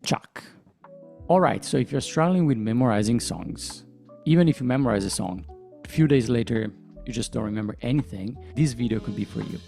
Chuck. All right, so if you're struggling with memorizing songs, even if you memorize a song, a few days later, you just don't remember anything, this video could be for you.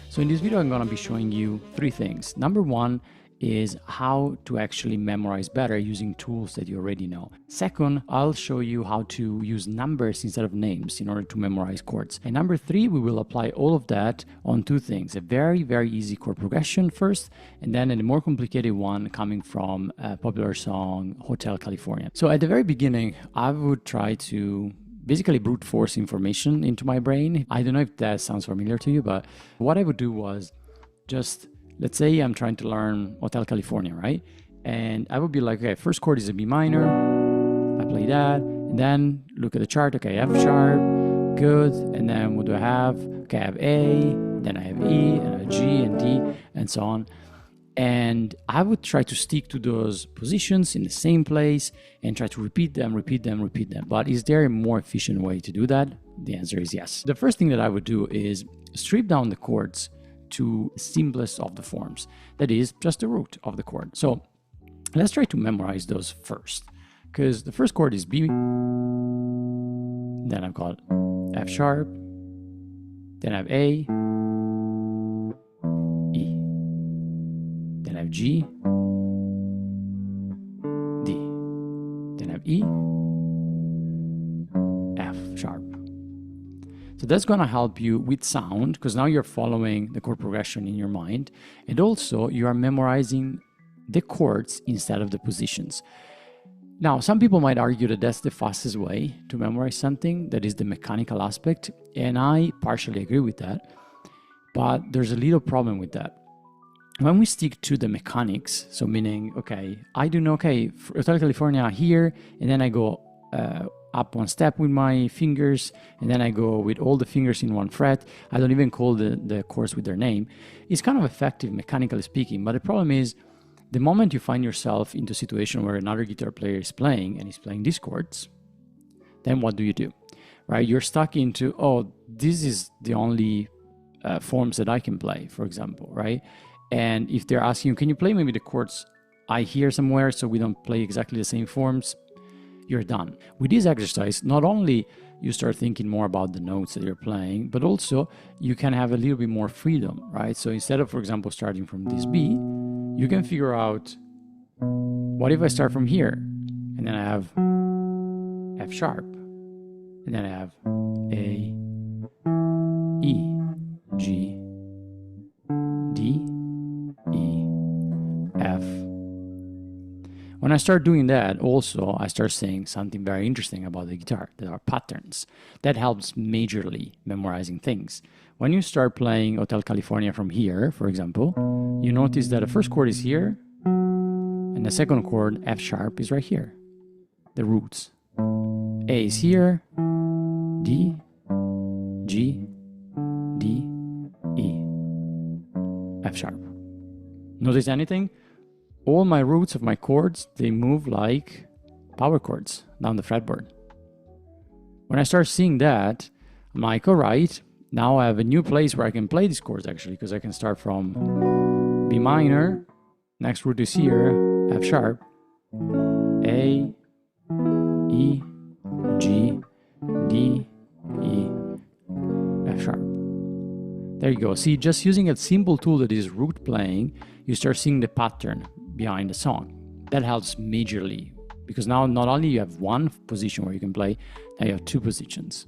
So in this video, I'm gonna be showing you 3 things. Number 1 is how to actually memorize better using tools that you already know. Second, I'll show you how to use numbers instead of names in order to memorize chords. And number 3, we will apply all of that on 2 things. A very, very easy chord progression first, and then a more complicated one coming from a popular song, Hotel California. So at the very beginning, I would try to basically brute force information into my brain. I don't know if that sounds familiar to you, but what I would do was just, let's say I'm trying to learn Hotel California, right? And I would be like, okay, first chord is a B minor, I play that, and then look at the chart, okay, F sharp, good, and then what do I have? Okay, I have A, then I have E, and I have G and D, and so on. And I would try to stick to those positions in the same place and try to repeat them. But is there a more efficient way to do that? The answer is yes. The first thing that I would do is strip down the chords to the simplest of the forms. That is just the root of the chord. So let's try to memorize those first. Because the first chord is B, then I've got F sharp, then I have A, E, then I have G, D, then I have E, F sharp. So that's going to help you with sound, because now you're following the chord progression in your mind, and also you are memorizing the chords instead of the positions. Now, some people might argue that that's the fastest way to memorize something, that is the mechanical aspect, and I partially agree with that, but there's a little problem with that. When we stick to the mechanics, so meaning, okay, I do know, okay, Hotel California here, and then I go up one step with my fingers, and then I go with all the fingers in one fret. I don't even call the chords with their name. It's kind of effective mechanically speaking, but the problem is the moment you find yourself into a situation where another guitar player is playing and he's playing these chords, then what do? Right? You're stuck into, oh, this is the only forms that I can play, for example, right? And if they're asking you, can you play maybe the chords I hear somewhere so we don't play exactly the same forms, you're done. With this exercise, not only you start thinking more about the notes that you're playing, but also you can have a little bit more freedom, right? So instead of, for example, starting from this B, you can figure out, what if I start from here? And then I have F sharp, and then I have A, E, G, D, E, F. When I start doing that, also, I start saying something very interesting about the guitar. There are patterns. That helps majorly memorizing things. When you start playing Hotel California from here, for example, you notice that the first chord is here, and the second chord, F sharp, is right here. The roots. A is here, D, G, D, E, F sharp. Notice anything? All my roots of my chords, they move like power chords down the fretboard. When I start seeing that, I'm like, all right, now I have a new place where I can play these chords actually, because I can start from B minor, next root is here, F sharp, A, E, G, D, E, F sharp. There you go. See, just using a simple tool that is root playing, you start seeing the pattern behind the song. That helps majorly, because now not only you have one position where you can play, now you have 2 positions.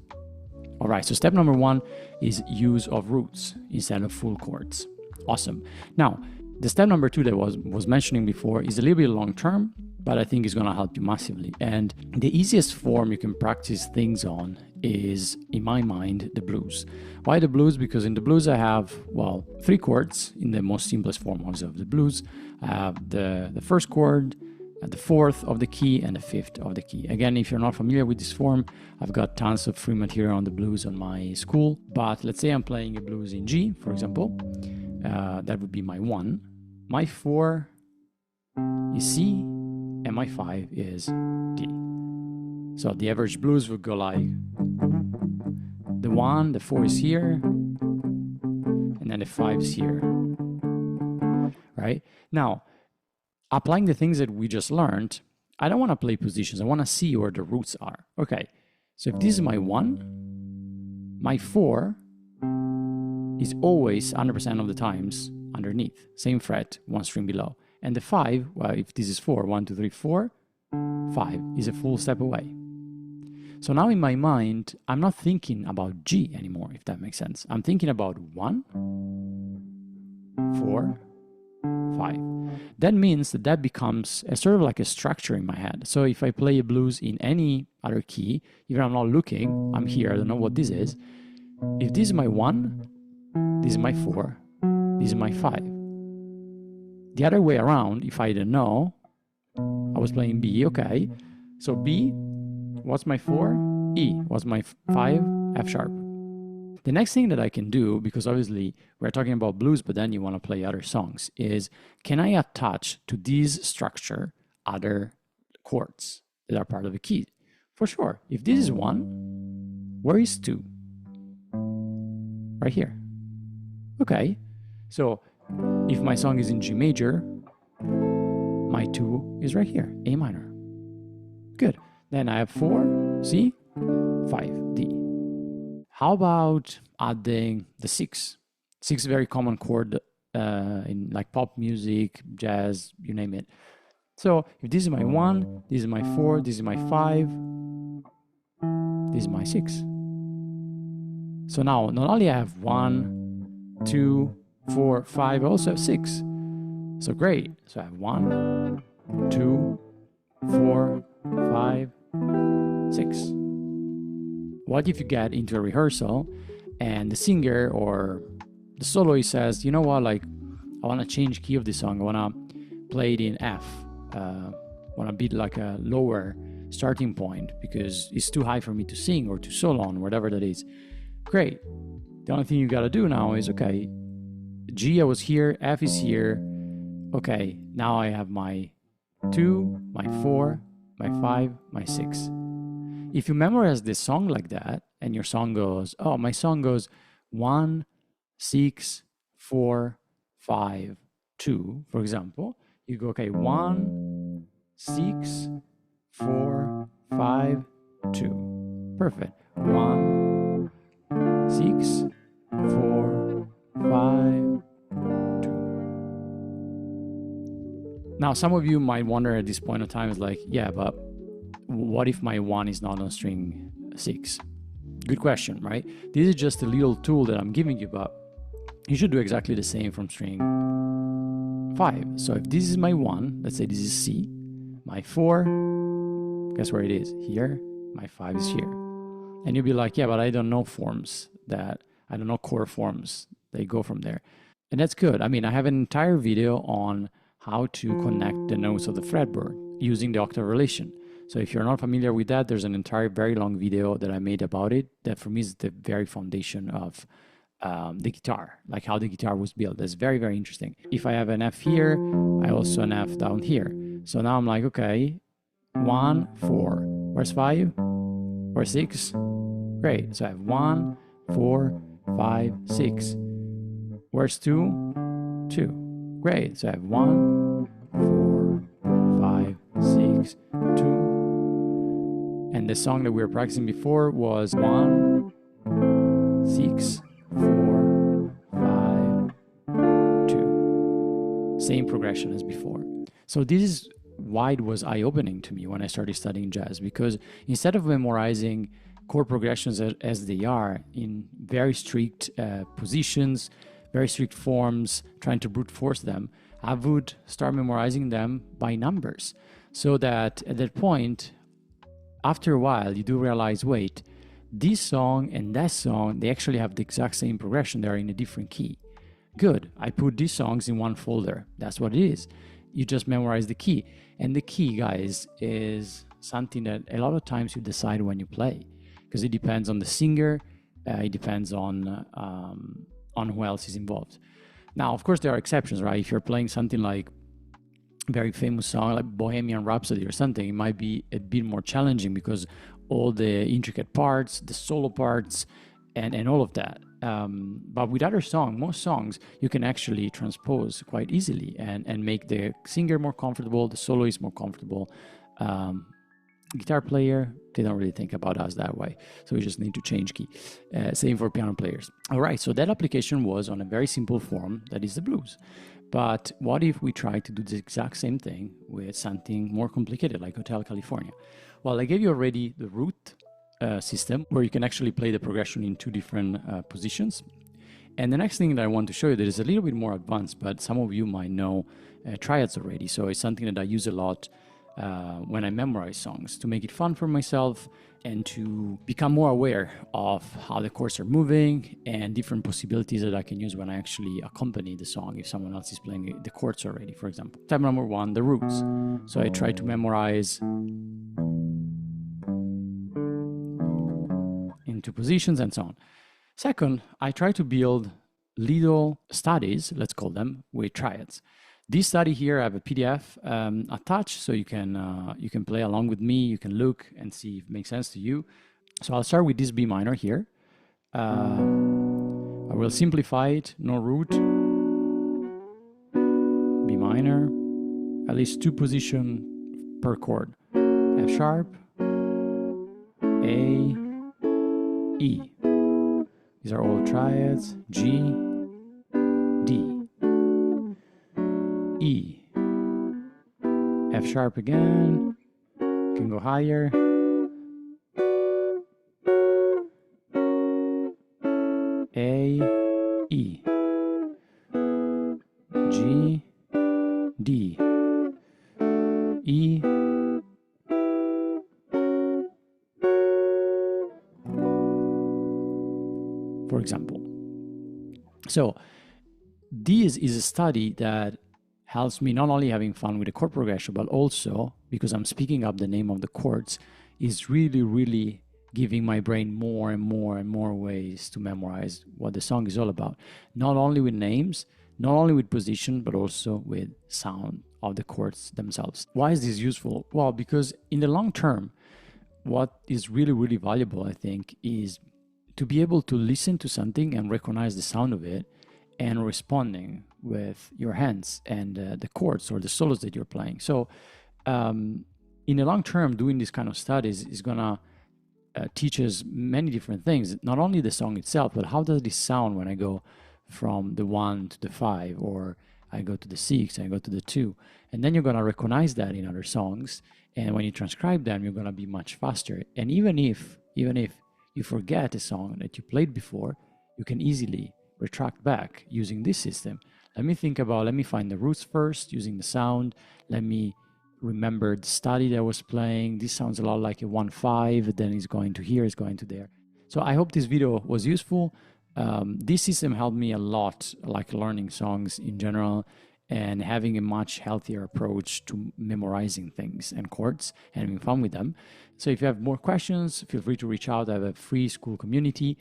All right, so step number 1 is use of roots instead of full chords. Awesome. Now, the step number 2 that was mentioning before is a little bit long term, but I think it's going to help you massively. And the easiest form you can practice things on is, in my mind, the blues. Why the blues? Because in the blues I have, well, 3 chords in the most simplest form of the blues. I have the first chord, the 4th of the key, and the 5th of the key. Again, if you're not familiar with this form, I've got tons of free material on the blues on my Skool. But let's say I'm playing a blues in G, for example. That would be my 1. My 4 is C, and my 5 is D. So the average blues would go like the 1, the 4 is here, and then the 5 is here. right? Now, applying the things that we just learned, I don't want to play positions. I want to see where the roots are. Okay, so if this is my 1, my 4 is always 100% of the times underneath, same fret, 1 string below. And the 5, well, if this is 4, 1, 2, 3, 4, 5 is a full step away. So now in my mind, I'm not thinking about G anymore, if that makes sense. I'm thinking about 1, 4, 5. That means that that becomes a sort of like a structure in my head. So if I play a blues in any other key, even if I'm not looking, I'm here, I don't know what this is. If this is my 1, this is my 4, this is my 5. The other way around, if I don't know, I was playing B, okay. So B, what's my 4? E, what's my 5? F sharp. The next thing that I can do, because obviously we're talking about blues, but then you want to play other songs, is can I attach to this structure other chords that are part of the key? For sure. If this is 1, where is 2? Right here. Okay. So if my song is in G major, my 2 is right here, A minor. Good. Then I have 4, C, 5, D. How about adding the 6? 6 is a very common chord in like pop music, jazz, you name it. So if this is my 1, this is my 4, this is my 5, this is my 6. So now not only I have 1, 2, 4, 5, I also have 6. So great. So I have 1, 2, 4, 5, 6. What if you get into a rehearsal and the singer or the soloist says, you know what, like, I want to change key of this song. I want to play it in F. I want to beat like a lower starting point because it's too high for me to sing or to solo on, whatever that is. Great. The only thing you got to do now is, okay, G, I was here, F is here. Okay, now I have my 2, my 4, my 5, my 6. If you memorize this song like that, and your song goes, oh, my song goes 1, 6, 4, 5, 2, for example, you go, okay, 1, 6, 4, 5, 2. Perfect. 1, 6, 4, 5, 2. Now, some of you might wonder at this point of time, is like, yeah, but what if my 1 is not on string 6? Good question, right? This is just a little tool that I'm giving you, but you should do exactly the same from string 5. So if this is my 1, let's say this is C, my 4, guess where it is? Here. My 5 is here. And you'll be like, yeah, but I don't know forms that, I don't know chord forms. They go from there. And that's good. I mean, I have an entire video on how to connect the notes of the fretboard using the octave relation. So if you're not familiar with that, there's an entire very long video that I made about it that for me is the very foundation of the guitar, like how the guitar was built. That's very, very interesting. If I have an F here, I also an F down here. So now I'm like, okay, 1, 4. Where's 5? Where's 6? Great. So I have 1, 4, 5, 6. Where's 2? 2. Great. So I have 1, 4, 5, 6, 2. And the song that we were practicing before was 1, 6, 4, 5, 2. Same progression as before. So this is why it was eye-opening to me when I started studying jazz, because instead of memorizing chord progressions as they are in very strict positions, very strict forms, trying to brute force them, I would start memorizing them by numbers. So that at that point, after a while, you do realize, wait, this song and that song, they actually have the exact same progression. They're in a different key. Good. I put these songs in one folder. That's what it is. You just memorize the key. And the key, guys, is something that a lot of times you decide when you play, because it depends on the singer. It depends on who else is involved. Now, of course, there are exceptions, right? If you're playing something like very famous song like Bohemian Rhapsody or something, it might be a bit more challenging because all the intricate parts, the solo parts, and all of that But with other songs, most songs, you can actually transpose quite easily and make the singer more comfortable, the soloist more comfortable. Guitar player, they don't really think about us that way. So we just need to change key. Same for piano players. All right, so that application was on a very simple form, that is the blues. But what if we try to do the exact same thing with something more complicated like Hotel California? Well, I gave you already the root system where you can actually play the progression in two different positions. And the next thing that I want to show you that is a little bit more advanced, but some of you might know triads already. So it's something that I use a lot when I memorize songs to make it fun for myself and to become more aware of how the chords are moving and different possibilities that I can use when I actually accompany the song if someone else is playing the chords already, for example. Type number one, the roots. So I try to memorize into positions and so on. Second, I try to build little studies, let's call them, with triads. This study here, I have a PDF attached, so you can play along with me. You can look and see if it makes sense to you. So I'll start with this B minor here. I will simplify it, no root. B minor, at least two positions per chord. F sharp, A, E. These are all triads. G, D, E, F sharp again, can go higher, A, E, G, D, E, for example. So this is a study that helps me not only having fun with the chord progression, but also because I'm speaking up the name of the chords, is really giving my brain more and more ways to memorize what the song is all about. Not only with names, not only with position, but also with sound of the chords themselves. Why is this useful? Well, because in the long term, what is really valuable, I think, is to be able to listen to something and recognize the sound of it and responding with your hands and the chords or the solos that you're playing. So in the long term, doing this kind of studies is gonna teach us many different things. Not only the song itself, but how does this sound when I go from the 1 to the 5, or I go to the 6, I go to the 2. And then you're gonna recognize that in other songs. And when you transcribe them, you're gonna be much faster. And even if you forget a song that you played before, you can easily retract back using this system. Let me find the roots first using the sound. Let me remember the study that I was playing. This sounds a lot like a 1-5, then it's going to here, it's going to there. So I hope this video was useful. This system helped me a lot, like learning songs in general and having a much healthier approach to memorizing things and chords and having fun with them. So if you have more questions, feel free to reach out. I have a free Skool community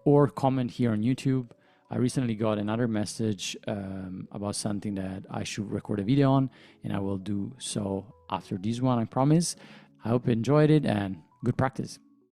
or comment here on YouTube. I recently got another message about something that I should record a video on, and I will do so after this one, I promise. I hope you enjoyed it and good practice.